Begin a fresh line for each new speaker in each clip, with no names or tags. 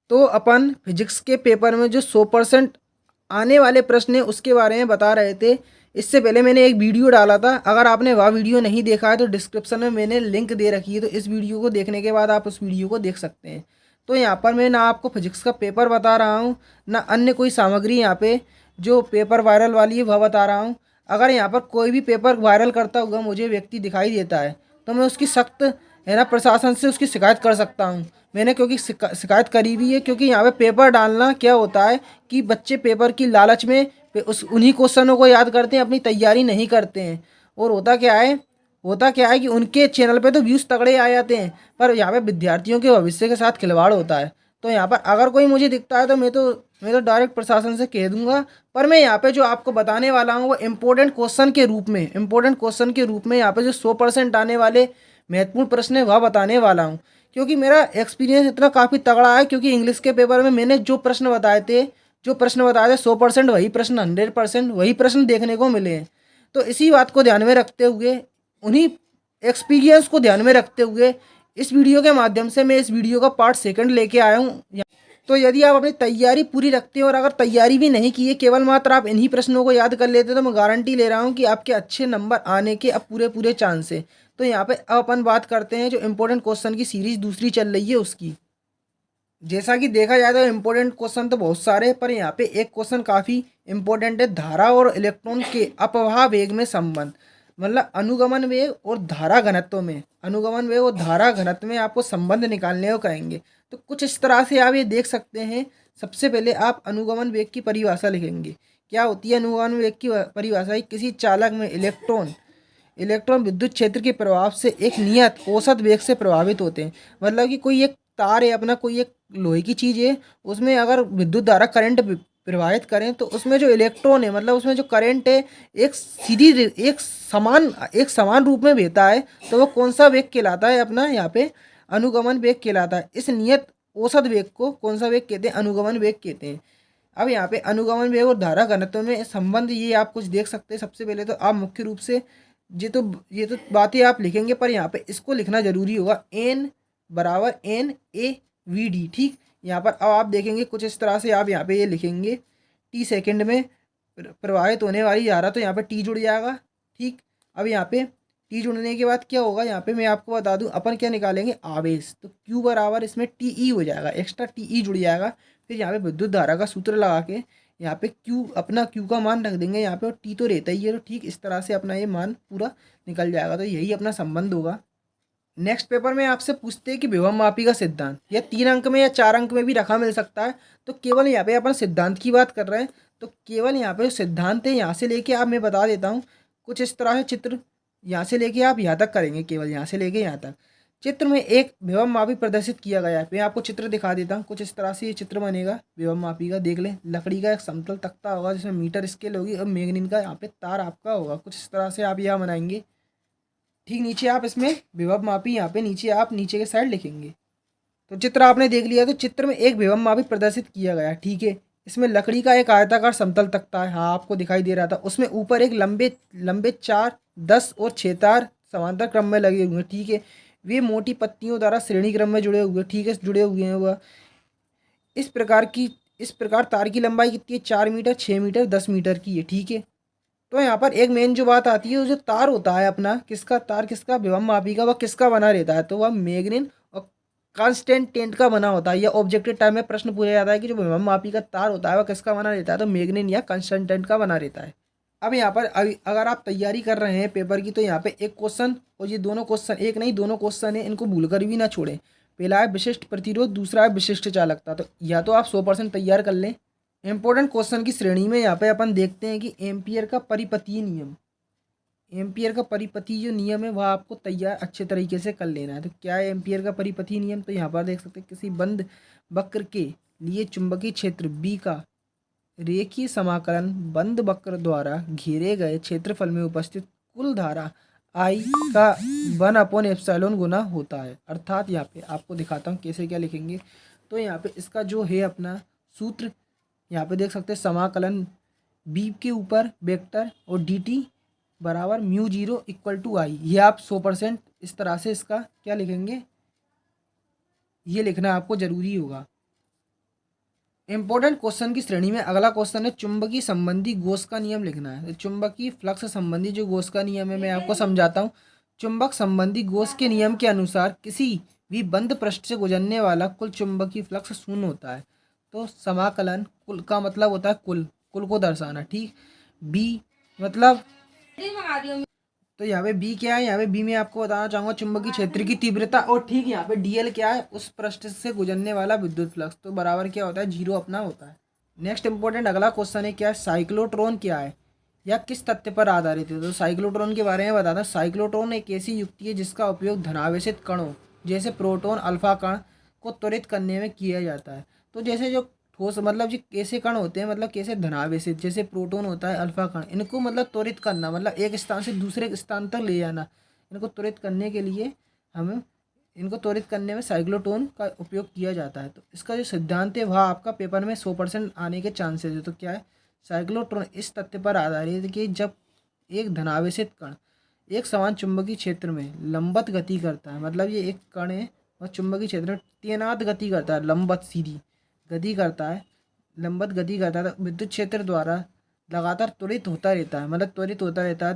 तो अपन फिजिक्स के पेपर में जो 100% आने वाले प्रश्न हैं उसके बारे में बता रहे थे। इससे पहले मैंने एक वीडियो डाला था, अगर आपने वह वीडियो नहीं देखा है तो डिस्क्रिप्शन में मैंने लिंक दे रखी है, तो इस वीडियो को देखने के बाद आप उस वीडियो को देख सकते हैं। तो यहाँ पर मैं ना आपको फिजिक्स का पेपर बता रहा हूँ, ना अन्य कोई सामग्री यहाँ पे जो पेपर वायरल वाली है वह बता रहा हूँ। अगर यहाँ पर कोई भी पेपर वायरल करता हुआ मुझे व्यक्ति दिखाई देता है तो मैं उसकी सख्त है ना प्रशासन से उसकी शिकायत कर सकता हूँ। मैंने क्योंकि शिकायत करी हुई है, क्योंकि यहाँ पे पेपर डालना क्या होता है कि बच्चे पेपर की लालच में उस उन्हीं क्वेश्चनों को याद करते हैं, अपनी तैयारी नहीं करते हैं। और होता क्या है कि उनके चैनल पे तो व्यूज़ तगड़े आ जाते हैं, पर यहाँ पे विद्यार्थियों के भविष्य के साथ खिलवाड़ होता है। तो यहाँ पर अगर कोई मुझे दिखता है तो मैं तो डायरेक्ट प्रशासन से कह दूंगा। पर मैं यहाँ पे जो आपको बताने वाला हूँ वो इम्पोर्टेंट क्वेश्चन के रूप में यहाँ पे जो 100% आने वाले महत्वपूर्ण प्रश्न है वह बताने वाला हूँ। क्योंकि मेरा एक्सपीरियंस इतना काफ़ी तगड़ा है, क्योंकि इंग्लिश के पेपर में मैंने जो प्रश्न बताए थे 100% वही प्रश्न 100% वही प्रश्न देखने को मिले हैं। तो इसी बात को ध्यान में रखते हुए, उन्हीं एक्सपीरियंस को ध्यान में रखते हुए इस वीडियो के माध्यम से मैं इस वीडियो का पार्ट सेकंड लेके आया हूँ। तो यदि आप अपनी तैयारी पूरी रखते हैं और अगर तैयारी भी नहीं की है, केवल मात्र आप इन्हीं प्रश्नों को याद कर लेते हैं, तो मैं गारंटी ले रहा हूँ कि आपके अच्छे नंबर आने के अब पूरे पूरे चांस है। तो यहाँ पे अब अपन बात करते हैं जो इम्पोर्टेंट क्वेश्चन की सीरीज दूसरी चल रही है उसकी। जैसा कि देखा जाए तो इम्पोर्टेंट क्वेश्चन तो बहुत सारे हैं, पर यहाँ पे एक क्वेश्चन काफ़ी इम्पोर्टेंट है, धारा और इलेक्ट्रॉन के अपवाह वेग में संबंध। मतलब अनुगमन वेग और धारा घनत्व में आपको संबंध निकालने को कहेंगे। तो कुछ इस तरह से आप ये देख सकते हैं। सबसे पहले आप अनुगमन वेग की परिभाषा लिखेंगे। क्या होती है अनुगमन वेग की परिभाषा? किसी चालक में इलेक्ट्रॉन इलेक्ट्रॉन विद्युत क्षेत्र के प्रभाव से एक नियत औसत वेग से प्रभावित होते हैं। मतलब कि कोई एक तार है अपना, कोई एक लोहे की चीज़ है, उसमें अगर विद्युत धारा करंट प्रवाहित करें तो उसमें जो इलेक्ट्रॉन है, मतलब उसमें जो करंट है, एक समान रूप में बहता है। तो वो कौन सा वेग कहलाता है? अपना यहाँ पे अनुगमन वेग कहलाता है। इस नियत औसत वेग को कौन सा वेग कहते हैं? अनुगमन वेग कहते हैं। अब यहाँ पे अनुगमन वेग और धारा घनत्व में संबंध ये आप कुछ देख सकते हैं। सबसे पहले तो आप मुख्य रूप से ये तो बातें आप लिखेंगे, पर यहाँ पे इसको लिखना जरूरी होगा। एन बराबर एन ए वी डी। ठीक, यहाँ पर अब आप देखेंगे कुछ इस तरह से आप यहाँ पे ये लिखेंगे, टी सेकंड में प्रवाहित होने वाली धारा, तो यहाँ पे टी जुड़ जाएगा। ठीक, अब यहाँ पे टी जुड़ने के बाद क्या होगा, यहाँ पे मैं आपको बता दूं अपन क्या निकालेंगे, आवेश। तो क्यू बराबर इसमें टी ई हो जाएगा, एक्स्ट्रा टी ई जुड़ जाएगा। फिर यहाँ पे विद्युत धारा का सूत्र लगा के यहाँ पे क्यू का मान रख देंगे यहाँ पे, और टी तो रहता ही है। तो ठीक इस तरह से अपना ये मान पूरा निकल जाएगा। तो यही अपना संबंध होगा। नेक्स्ट पेपर में आपसे पूछते हैं कि विभव मापी का सिद्धांत, या 3 अंक में या 4 अंक में भी रखा मिल सकता है। तो केवल यहाँ पे अपन सिद्धांत की बात कर रहे हैं। तो केवल यहाँ पे सिद्धांत है, यहाँ से लेके आप मैं बता देता हूँ कुछ इस तरह से चित्र, यहाँ से लेके आप यहाँ तक करेंगे, केवल यहाँ से लेके यहाँ तक। चित्र में एक विभव मापी प्रदर्शित किया गया है। मैं आपको चित्र दिखा देता हूँ। कुछ इस तरह से ये चित्र बनेगा विभव मापी का। देख लें, लकड़ी का एक समतल तख्ता होगा जिसमें मीटर स्केल होगी, और मैग्नीन का यहाँ पे तार आपका होगा। कुछ इस तरह से आप यह बनाएंगे। ठीक नीचे आप इसमें विभव मापी, यहाँ पे नीचे आप नीचे के साइड लिखेंगे। तो चित्र आपने देख लिया। तो चित्र में एक विभव मापी प्रदर्शित किया गया है। ठीक है, इसमें लकड़ी का एक आयताकार समतल तख्ता है, हाँ आपको दिखाई दे रहा था। उसमें ऊपर एक लंबे लंबे 4, 10 और 6 तार समांतर क्रम में लगे हुए हैं। ठीक है, वे मोटी पत्तियों द्वारा श्रेणी क्रम में जुड़े हुए, ठीक है, जुड़े हुए हैं वह। इस प्रकार तार की लंबाई कितनी है? 4 मीटर, 6 मीटर, 10 मीटर की है। ठीक है, तो यहाँ पर एक मेन जो बात आती है, वो जो तार होता है अपना, किसका विभव मापी का, वह किसका बना रहता है? तो वह मैग्नीन और कांस्टेंटेंट का बना होता है। या ऑब्जेक्टिव टाइम में प्रश्न पूछा जाता है कि जो विभव मापी का तार होता है वह किसका बना रहता है? तो मैग्नीन या कांस्टेंटेंट का बना रहता है। अब यहाँ पर अगर आप तैयारी कर रहे हैं पेपर की, तो यहाँ पे एक क्वेश्चन, और ये दोनों क्वेश्चन, एक नहीं दोनों क्वेश्चन है, इनको भूल कर भी ना छोड़ें। पहला है विशिष्ट प्रतिरोध, दूसरा है विशिष्ट चालकता। तो या तो आप 100% तैयार कर लें। इम्पोर्टेंट क्वेश्चन की श्रेणी में यहाँ पे अपन देखते हैं कि एम्पियर का परिपथीय जो नियम है वह आपको तैयार अच्छे तरीके से कर लेना है। तो क्या है एम्पियर का परिपथीय नियम? तो यहाँ पर देख सकते हैं, किसी बंद वक्र के लिए चुंबकीय क्षेत्र बी का रेखीय समाकलन बंद वक्र द्वारा घेरे गए क्षेत्रफल में उपस्थित कुल धारा आई का 1/एप्सिलॉन गुना होता है। अर्थात यहाँ पे आपको दिखाता हूँ कैसे क्या लिखेंगे। तो यहाँ पे इसका जो है अपना सूत्र, यहाँ पे देख सकते हैं, समाकलन बी के ऊपर वेक्टर और डी टी बराबर μ0 = आई। ये आप 100% इस तरह से इसका क्या लिखेंगे, ये लिखना आपको ज़रूरी होगा। इंपॉर्टेंट क्वेश्चन की श्रेणी में अगला क्वेश्चन है चुंबकीय संबंधी गॉस का नियम लिखना है। तो चुंबकीय फ्लक्स संबंधी जो गॉस का नियम है मैं आपको समझाता हूँ। चुंबक संबंधी गॉस के नियम के अनुसार किसी भी बंद पृष्ठ से गुजरने वाला कुल चुंबकीय फ्लक्स शून्य होता है। तो समाकलन कुल का मतलब होता है कुल कुल को दर्शाना, ठीक। बी मतलब, तो यहाँ पे बी क्या है, यहाँ पे बी में आपको बताना चाहूंगा चुंबकीय क्षेत्र की तीव्रता, और ठीक यहाँ पे डीएल क्या है, उस पृष्ठ से गुजरने वाला विद्युत फ्लक्स। तो बराबर क्या होता है, जीरो अपना होता है। नेक्स्ट इंपॉर्टेंट अगला क्वेश्चन है, क्या है साइक्लोट्रॉन क्या है या किस तथ्य पर आधारित है। तो साइक्लोट्रॉन के बारे में बताता। साइक्लोट्रॉन एक ऐसी युक्ति है जिसका उपयोग धनावेशित कणों जैसे प्रोटॉन अल्फा कण को त्वरित करने में किया जाता है। तो जैसे जो ठोस मतलब जो कैसे कण होते हैं, मतलब कैसे धनावेशित, जैसे प्रोटॉन होता है अल्फा कण, इनको मतलब त्वरित करना, मतलब एक स्थान से दूसरे स्थान तक ले जाना, इनको त्वरित करने के लिए हमें इनको त्वरित करने में साइक्लोट्रॉन का उपयोग किया जाता है। तो इसका जो सिद्धांत है वह आपका पेपर में 100% आने के चांसेस है। तो क्या है, साइक्लोट्रॉन इस तथ्य पर आधारित है कि जब एक धनावेशित कण एक समान चुंबकीय क्षेत्र में लंबवत गति करता है, मतलब ये एक कण है और चुंबकीय क्षेत्र में तैनात गति करता है, लंबवत सीधी गति करता है, लंबवत गति करता है, तो विद्युत क्षेत्र द्वारा लगातार त्वरित होता रहता है, मतलब त्वरित होता रहता है।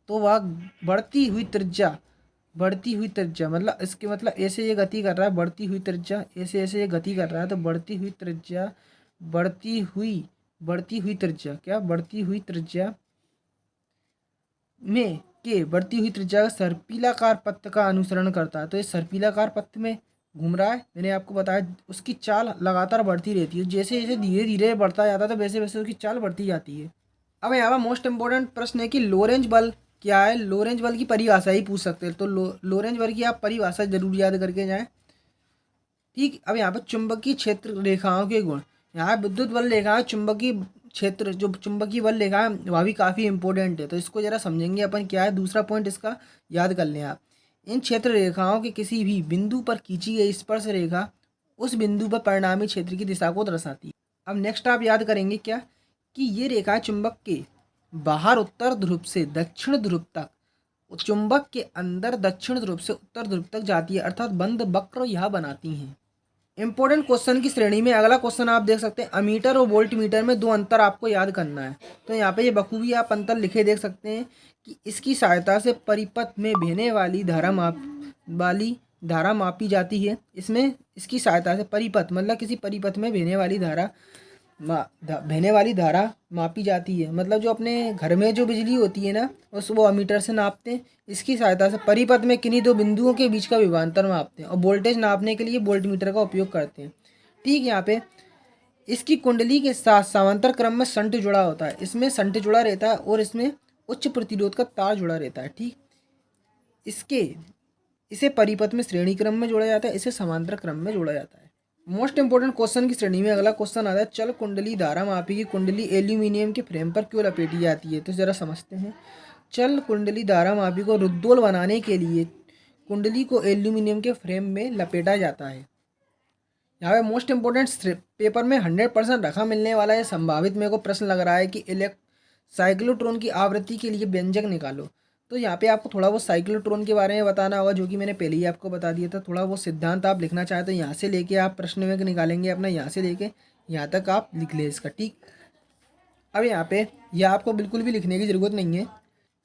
तो वह बढ़ती हुई त्रिज्या मतलब इसके मतलब ऐसे ये गति कर रहा है, बढ़ती हुई त्रिज्या, ऐसे ऐसे ये गति कर रहा है, तो बढ़ती हुई त्रिज्या बढ़ती हुई त्रिज्या में बढ़ती हुई त्रिज्या का सर्पिलाकार पथ का अनुसरण करता है। तो इस सर्पिलाकार पथ में घूम रहा है, मैंने आपको बताया उसकी चाल लगातार बढ़ती रहती है, जैसे जैसे धीरे धीरे बढ़ता जाता है तो वैसे वैसे उसकी चाल बढ़ती जाती है। अब यहाँ पर मोस्ट इंपॉर्टेंट प्रश्न है कि लोरेंज बल क्या है। लोरेंज बल की परिभाषा ही पूछ सकते हैं, तो लोरेंज बल की आप परिभाषा जरूर याद करके जाएं, ठीक। अब यहाँ पर चुंबकीय क्षेत्र रेखाओं के गुण, यहाँ विद्युत बल रेखा है, चुंबकीय क्षेत्र जो चुंबकीय बल रेखा है वह भी काफ़ी इंपॉर्टेंट है। तो इसको जरा समझेंगे अपन, क्या है दूसरा पॉइंट इसका याद कर लें आप। इन क्षेत्र रेखाओं के किसी भी बिंदु पर खींची गई स्पर्श रेखा उस बिंदु पर परिणामी क्षेत्र की दिशा को दर्शाती है। अब नेक्स्ट आप याद करेंगे क्या, कि ये रेखा चुंबक के बाहर उत्तर ध्रुव से दक्षिण ध्रुव तक, चुंबक के अंदर दक्षिण ध्रुव से उत्तर ध्रुव तक जाती है, अर्थात बंद वक्र यह बनाती हैं। इंपॉर्टेंट क्वेश्चन की श्रेणी में अगला क्वेश्चन आप देख सकते हैं, अमीटर और वोल्ट मीटर में दो अंतर आपको याद करना है। तो यहाँ पे ये बखूबी आप अंतर लिखे देख सकते हैं कि इसकी सहायता से परिपथ में बहने वाली धारा मापी जाती है। इसमें इसकी सहायता से परिपथ मतलब किसी परिपथ में बहने वाली धारा मापी जाती है, मतलब जो अपने घर में जो बिजली होती है ना उस वो अमीटर से नापते हैं। इसकी सहायता से परिपथ में किन्हीं दो बिंदुओं के बीच का विभवांतर मापते हैं, और वोल्टेज नापने के लिए वोल्ट मीटर का उपयोग करते हैं, ठीक। यहाँ पे इसकी कुंडली के साथ समांतर क्रम में शंट जुड़ा होता है, इसमें शंट जुड़ा रहता है और इसमें उच्च प्रतिरोध का तार जुड़ा रहता है, ठीक। इसे परिपथ में श्रेणी क्रम में जोड़ा जाता है, इसे समांतर क्रम में जोड़ा जाता है। मोस्ट इंपोर्टेंट क्वेश्चन की श्रेणी में अगला क्वेश्चन आता है, चल कुंडली धारा मापी की कुंडली एल्यूमिनियम के फ्रेम पर क्यों लपेटी जाती है। तो जरा समझते हैं। चल कुंडली धारा मापी को रुद्धोल बनाने के लिए कुंडली को एल्यूमिनियम के फ्रेम में लपेटा जाता है। यहाँ पे मोस्ट इंपोर्टेंट पेपर में 100% रखा मिलने वाला है, संभावित मेरे को प्रश्न लग रहा है कि साइक्लोट्रॉन की आवृत्ति के लिए व्यंजक निकालो। तो यहाँ पे आपको थोड़ा वो साइक्लोट्रॉन के बारे में बताना होगा, जो कि मैंने पहले ही आपको बता दिया था। थोड़ा वो सिद्धांत आप लिखना चाहें तो यहाँ से लेके आप प्रश्न में निकालेंगे अपना, यहाँ से लेके यहाँ तक आप लिख लें इसका, ठीक। अब यहाँ पे यह आपको बिल्कुल भी लिखने की ज़रूरत नहीं है।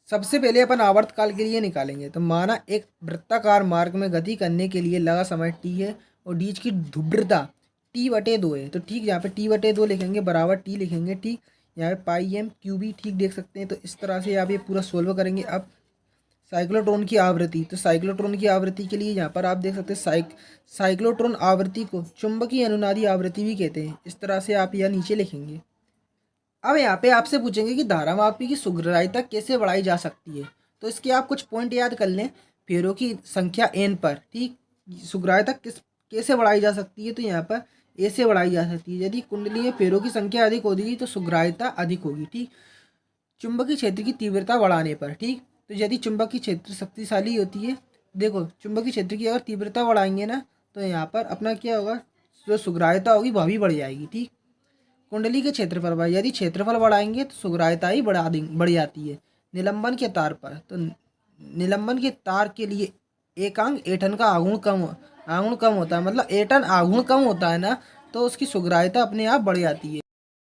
सबसे पहले अपन आवर्तकाल के लिए निकालेंगे। तो माना एक वृत्ताकार मार्ग में गति करने के लिए लगा समय टी है और डीज की ध्रुवता T/2 है। तो ठीक, यहाँ पे T/2 लिखेंगे बराबर टी लिखेंगे, ठीक। यहाँ पे पाई एम क्यू बी, ठीक, देख सकते हैं। तो इस तरह से आप ये पूरा सोल्व करेंगे। अब साइक्लोट्रॉन की आवृत्ति, तो साइक्लोट्रॉन की आवृत्ति के लिए यहाँ पर आप देख सकते हैं साइक्लोट्रॉन आवृत्ति को चुंबकीय अनुनादी आवृत्ति भी कहते हैं। इस तरह से आप यह नीचे लिखेंगे। अब यहाँ पे आपसे पूछेंगे कि धारा मापी की सुग्राह्यता कैसे बढ़ाई जा सकती है। तो इसके आप कुछ पॉइंट याद कर लें। फेरों की संख्या n पर, ठीक, सुग्राह्यता कैसे बढ़ाई जा सकती है। तो यहाँ पर ए से बढ़ाई जा सकती है। यदि कुंडली में फेरों की संख्या अधिक होगी तो सुग्राह्यता अधिक होगी, ठीक। चुंबकीय क्षेत्र की तीव्रता बढ़ाने पर, ठीक। तो यदि चुंबकीय क्षेत्र शक्तिशाली होती है, देखो चुंबकीय क्षेत्र की अगर तीव्रता बढ़ाएंगे ना तो यहाँ पर अपना क्या होगा, जो सुग्राह्यता होगी वह भी बढ़ जाएगी, ठीक। कुंडली के क्षेत्रफल पर, यदि क्षेत्रफल बढ़ाएंगे तो सुग्राह्यता ही बढ़ जाती है। निलंबन के तार पर, तो निलंबन के तार के लिए एकांक एटन का आघूर्ण कम होता है, मतलब एटन आघूर्ण कम होता है ना तो उसकी सुग्राह्यता अपने आप बढ़ जाती है।